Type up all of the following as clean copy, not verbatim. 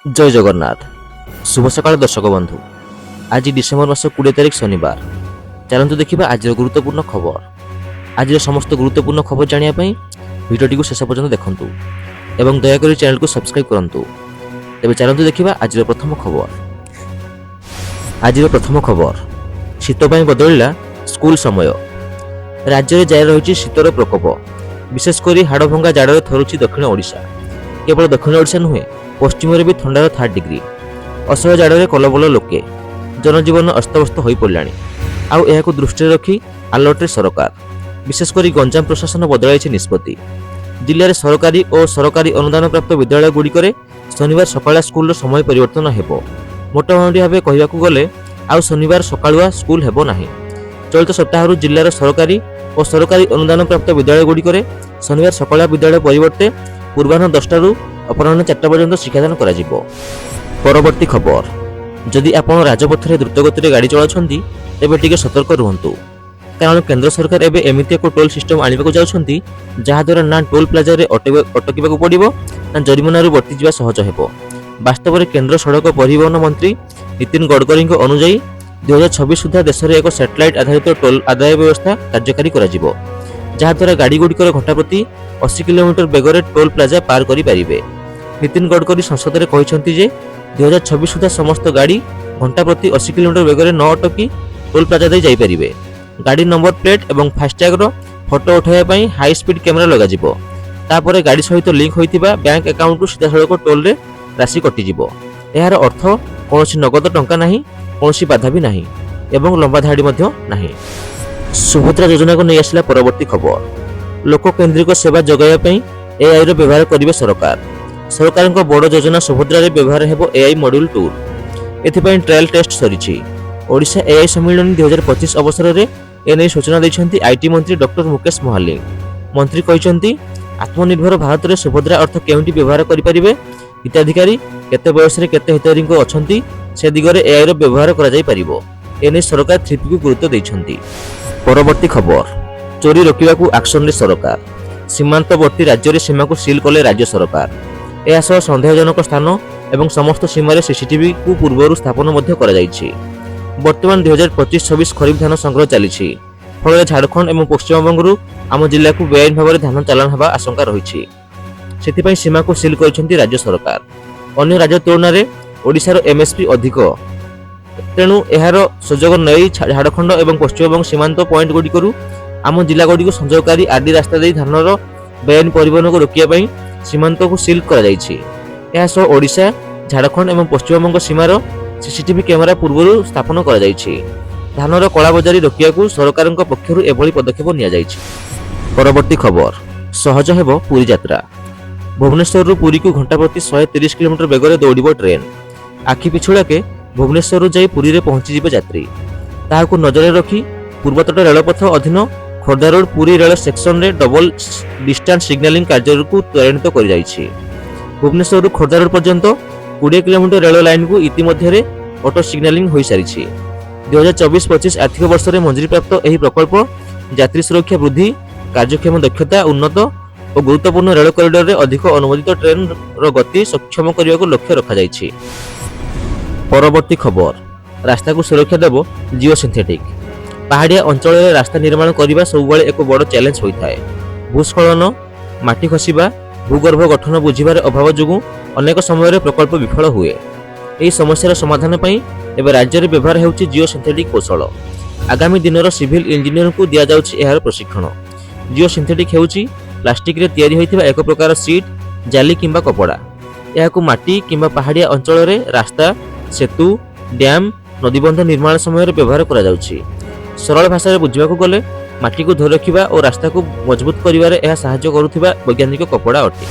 जय जगन्नाथ। शुभ सकाल दर्शक बंधु। आज डिसेम्बर मास 20 तारिख शनिवार। चलतु देखा आज गुरुत्वपूर्ण खबर। आज समस्त गुरुत्वपूर्ण खबर जानिया भिडियोटी को शेष पर्यंत देखंतु एवं दयाकोरी चैनल को सब्सक्राइब करंतु। तेबे चलतु देखा आज प्रथम खबर। आज प्रथम खबर, शीत पाई बदलिला स्कूल समय। राज्य में जारी रही शीतर प्रकोप। विशेषकर हाड़भंगा जाड़े थरुची दक्षिण ओडिशा। केवल दक्षिण ओडिशा नुहे, पश्चिम भी थंडार 3 डिग्री। असह्य जाड़े कलबल लोके। जनजीवन अस्तव्यस्त हो पड़ा। आउ दृष्टि रखी अलर्टे सरकार। विशेषकर गंजाम प्रशासन बदलाई निष्पत्ति। जिले में सरकारी और सरकारी अनुदान प्राप्त विद्यालय गुड़िक शनिवार सकाळ स्कूल समय परिवर्तन हेबो। मोटामोटी भाव कहवाकू गले आउ शनिवार सकाळुआ स्कूल हेबो नाही। चलित सप्ताह जिलार सरकारी और सरकारी अनुदान प्राप्त विद्यालय गुड़िक शनिवार सकाळ विद्यालय परिवर्ते पूर्वाह्न 10 रु अपराह्न 4 पर्यंत शिक्षादान करा जिवो। परवर्ती खबर, जदि आपण राजपथ में द्रुतगति गाड़ी चलाउछंती तेबे टिके सतर्क रुहंतु। कारण केंद्र सरकार एबे एमिति एक टोल सिस्टम आनिबाकू जाउछंती जहा द्वारा ना टोल प्लाजा रे अटकिबाकू पड़िबो ना जरिमाना रु बर्ती जिबा सहज हेबो। वास्तव में केंद्र सड़क परिवहन मंत्री नितिन गडकरी अनुसार 2026 सुधा देश में एक सैटेलाइट आधारित टोल आदाय व्यवस्था कार्यकारी करा जिवो, जहा द्वारा गाड़ी गुड़िकर घंटा प्रति 80 किलोमीटर बेगरे टोल प्लाजा पार करि परिबे। नितिन गडकरी संसद में कहते जे 2026 सुधा समस्त गाड़ी घंटा प्रति 80 किलोमीटर बेगरे न अटकी टोल प्लाजा दे जाई परिबे। गाड़ी नंबर प्लेट एवं फास्टैग रो फोटो उठाइबा पई हाई स्पीड कैमरा लगा जिवो। तापर गाड़ी सहित लिंक होइतिबा बैंक अकाउंट रु सीधा सड़क टोल रे राशि कटि जिवो। एहार अर्थ कोनोसी नगद टंका नाही, कोनोसी बाधा भी नाही एवं लंबा धाड़ी मध्य नाही। सुभद्रा योजना को नहीं आसला परवर्ती खबर। लोक केंद्रिक सेवा जगाइबा पई एआई रो व्यवहार करिवे सरकार। सरकार को बड़ योजना सुभद्रा रे व्यवहार हेबो एआई मॉड्यूल टूल। एथिपई ट्रायल टेस्ट सरीछि। ओडिशा एआई सम्मेलन 2025 अवसर रे एने सूचना दैछंती आईटी मंत्री डॉक्टर मुकेश महालिंग। मंत्री कहिसंती आत्मनिर्भर भारत रे सुभद्रा अर्थ केउंटी व्यवहार करि परिबे, हिताधिकारी केते बयस रे केते हिताधिकारी को अछंती से दिगरे एआई रो व्यवहार करा जाई परिबो। एने सरकार 3P को गुरुत्व दैछंती। परवर्ती खबर, चोरी रोकिबाकू एक्शन रे सरकार। सीमांतवर्ती राज्य रे सीमा को सील कले राज्य सरकार। एहा सह संदेहजनक स्थान एवं समस्त सीमारे सीसीटीवी को पूर्व स्थापन मध्य करा जाइछि। वर्तमान 2025-26 खरीफ धान संग्रह चली। फल झारखंड एवं पश्चिमबंग आम जिला को बेआईन भाव में धान चालान होगा आशंका रही। से सीमा को सील कर राज्य सरकार। अन्य राज्य तुलन में ओडिशार एमएसपी अधिक, तेणु यार सुजोग नहीं झारखंड एवं पश्चिमबंग सीमांत पॉइंट गुड़िक आम जिला गुड़ी संयोगकारी आरडी रास्ता दे धानर बेआईन परिवहन को रोकने सीमांत को सील कर ओडिशा झारखंड एवं पश्चिमबंग सीमार सीसीटीवी कैमेरा पूर्व स्थापन कर धानर कलाबजारी रोकने सरकार पक्षर एभली पदक्षेप नि। परवर्ती खबर, सहज हेबो पुरी यात्रा। भुवनेश्वर पुरी को घंटा प्रति 130 किलोमीटर बेगरे दौड़िबो ट्रेन। आखि पिछुड़ाके भुवनेश्वर जाई पुरी रे पहुंची जिबे यात्री। ताहाकु नजर रखी पूर्वतट रेलपथ अधीन Khordha road Puri rail section रे डबल डिस्टेंस सिग्नलिंग कार्य को त्वरान्वित कर जाइछि। भुवनेश्वर खोर्धा रोड पर्यंत 20 किलोमीटर रेल लाइन को इतिमध्य ऑटो सिग्नलिंग हो सारी। 2024-25 आर्थिक वर्ष में मंजूरी प्राप्त यह प्रकल्प यात्री सुरक्षा वृद्धि, कार्यक्षम दक्षता उन्नत और गुरुत्वपूर्ण रेल कॉरिडोर रे अधिक अनुमोदित ट्रेन रो गति सक्षम करने को लक्ष्य रखा जाइछि। परवर्ती खबर, रास्ता को सुरक्षा देव जिओ सिंथेटिक। पहाड़िया अंचल में रास्ता निर्माण करने सबुबले एक बड़ चैलेंज होता है। भूस्खलन, माटी खसिबा, भूगर्भ गठन बुझिबार अभाव जोगु अनेक समय प्रकल्प विफल हुए। यही समस्यार समाधान पई एबे राज्य में व्यवहार होउछि जिओ सिंथेटिक कौशल। आगामी दिन सिविल इंजीनियर को दिया जाउछि एहार प्रशिक्षण। जिओ सिंथेटिक हेउछि प्लास्टिक रे तैयारी होइथिबा एक प्रकार सीट, जाली किंबा कपड़ा। एहाकु माटी किंबा पहाड़िया अंचल रे रास्ता, सेतु, डैम, नदीबंध निर्माण समय व्यवहार करा जाउछि। सरल भाषा रे बुझिबाकू गले माटी को धरि रखिबा और रास्ता को मजबूत करिबारे एहा सहायता करुथिबा वैज्ञानिक कपड़ा अटे।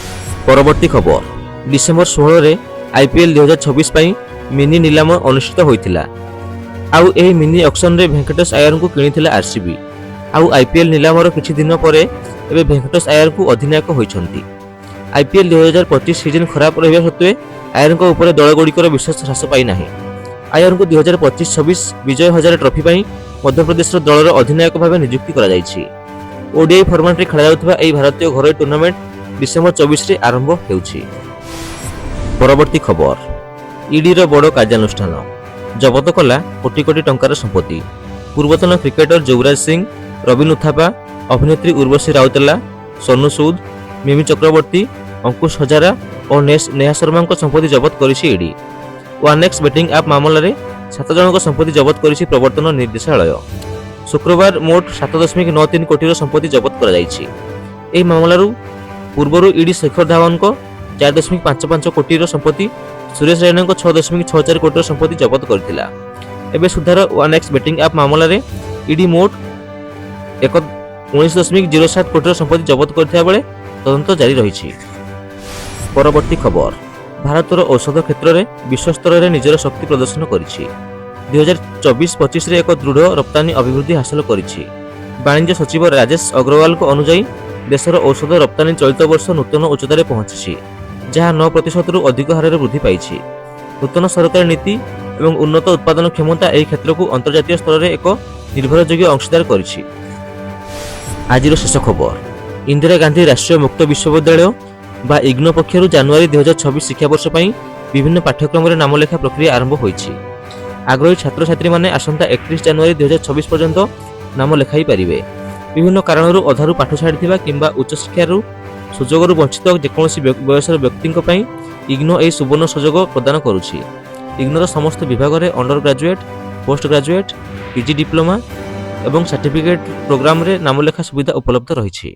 परवर्ती खबर, डिसेम्बर 16 रे आईपीएल 2026 पई मिनी नीलाम अनुष्ठित होइथिला। आउ एही मिनी ऑक्शन रे वेंकटेश अय्यर को किनिथिला आरसीबी। आउ आईपीएल नीलामर किछि दिन परे एबे वेंकटेश अय्यर को अधिनायक होइछंती। आईपीएल 2025 सीजन खराब रहिबा सत्वे अय्यर को ऊपर दल गुड़िकर विश्वास ह्रास पाई नाही। अय्यर को 2025-26 विजय हजार ट्रॉफी पई मध्य प्रदेश दलर अधिनायक भाव नियुक्ति करा जाइछि। ओडीआई फॉर्मेट रे खेला जाउथबा एही भारतीय घरोई टूर्नामेंट डिसेम्बर 24 रे आरंभ हेउछि। परवर्ती खबर, ଇଡିର ବଡ଼ କାର୍ଯ୍ୟାନୁଷ୍ଠାନ ଜବତ କଲା କୋଟି କୋଟି ଟଙ୍କାର ସମ୍ପତ୍ତି। ପୂର୍ବତନ କ୍ରିକେଟର ଯୁବରାଜ ସିଂ, ରବିନ ଉଥାପା, ଅଭିନେତ୍ରୀ ଉର୍ବଶୀ ରାଉତେଲା, ସୋନୁ ସୁଦ, ମିମି ଚକ୍ରବର୍ତ୍ତୀ, ଅଙ୍କୁଶ ହଜାରା ଓ ନେହା ଶର୍ମାଙ୍କ ସମ୍ପତ୍ତି ଜବତ କରିଛି ଇଡି। ୱାନ୍ଏକ୍ସ ବେଟିଂ ଆପ୍ ମାମଲାରେ 7 ଜଣଙ୍କ ସମ୍ପତ୍ତି ଜବତ କରିଛି ପ୍ରବର୍ତ୍ତନ ନିର୍ଦ୍ଦେଶାଳୟ। ଶୁକ୍ରବାର ମୋଟ 7.93 କୋଟିର ସମ୍ପତ୍ତି ଜବତ କରାଯାଇଛି। ଏହି ମାମଲାରୁ ପୂର୍ବରୁ ଇଡି ଶେଖର ଧାୱନଙ୍କ 4.55 କୋଟିର ସମ୍ପତ୍ତି, ସୁରେଶ ରାଇନାଙ୍କ 6.64 କୋଟିର ସମ୍ପତ୍ତି ଜବତ କରିଥିଲା। ଏବେ ସୁଦ୍ଧାର ୱାନ୍ଏକ୍ସ ବେଟିଂ ଆପ୍ ମାମଲାରେ ଇଡି ମୋଟ 19.07 କୋଟିର ସମ୍ପତ୍ତି ଜବତ କରିଥିବା ବେଳେ ତଦନ୍ତ ଜାରି ରହିଛି। ପରବର୍ତ୍ତୀ ଖବର, ଭାରତର ଔଷଧ କ୍ଷେତ୍ରରେ ବିଶ୍ୱସ୍ତରରେ ନିଜର ଶକ୍ତି ପ୍ରଦର୍ଶନ କରିଛି। 2024-25ରେ ଏକ ଦୃଢ଼ ରପ୍ତାନି ଅଭିବୃଦ୍ଧି ହାସଲ କରିଛି। ବାଣିଜ୍ୟ ସଚିବ ରାଜେଶ ଅଗ୍ରୱାଲଙ୍କ ଅନୁଯାୟୀ ଦେଶର ଔଷଧ ରପ୍ତାନି ଚଳିତ ବର୍ଷ ନୂତନ ଉଚ୍ଚତାରେ ପହଞ୍ଚିଛି, ଯାହା 9%ରୁ ଅଧିକ ହାରରେ ବୃଦ୍ଧି ପାଇଛି। ନୂତନ ସରକାରୀ ନୀତି ଏବଂ ଉନ୍ନତ ଉତ୍ପାଦନ କ୍ଷମତା ଏହି କ୍ଷେତ୍ରକୁ ଅନ୍ତର୍ଜାତୀୟ ସ୍ତରରେ ଏକ ନିର୍ଭରଯୋଗ୍ୟ ଅଂଶୀଦାର କରିଛି। ଆଜିର ଶେଷ ଖବର, ଇନ୍ଦିରା ଗାନ୍ଧୀ ରାଷ୍ଟ୍ରୀୟ ମୁକ୍ତ ବିଶ୍ୱବିଦ୍ୟାଳୟ ବା ଇଗ୍ନୋ ପକ୍ଷରୁ ଜାନୁଆରୀ 2026 ଶିକ୍ଷାବର୍ଷ ପାଇଁ ବିଭିନ୍ନ ପାଠ୍ୟକ୍ରମରେ ନାମଲେଖା ପ୍ରକ୍ରିୟା ଆରମ୍ଭ ହୋଇଛି। ଆଗ୍ରହୀ ଛାତ୍ରଛାତ୍ରୀମାନେ ଆସନ୍ତା 31 ଜାନୁଆରୀ 2026 ପର୍ଯ୍ୟନ୍ତ ନାମ ଲେଖାଇ ପାରିବେ। ବିଭିନ୍ନ କାରଣରୁ ଅଧାରୁ ପାଠ ଛାଡ଼ିଥିବା କିମ୍ବା ଉଚ୍ଚଶିକ୍ଷାରୁ ସୁଯୋଗରୁ ବଞ୍ଚିତ ଯେକୌଣସି ବୟସର ବ୍ୟକ୍ତିଙ୍କ ପାଇଁ ଇଗ୍ନୋ ଏହି ସୁବର୍ଣ୍ଣ ସୁଯୋଗ ପ୍ରଦାନ କରୁଛି। ଇଗ୍ନୋର ସମସ୍ତ ବିଭାଗରେ under graduate, post graduate, PG diploma ଏବଂ ସାର୍ଟିଫିକେଟ୍ ପ୍ରୋଗ୍ରାମରେ ନାମଲେଖା ସୁବିଧା ଉପଲବ୍ଧ ରହିଛି।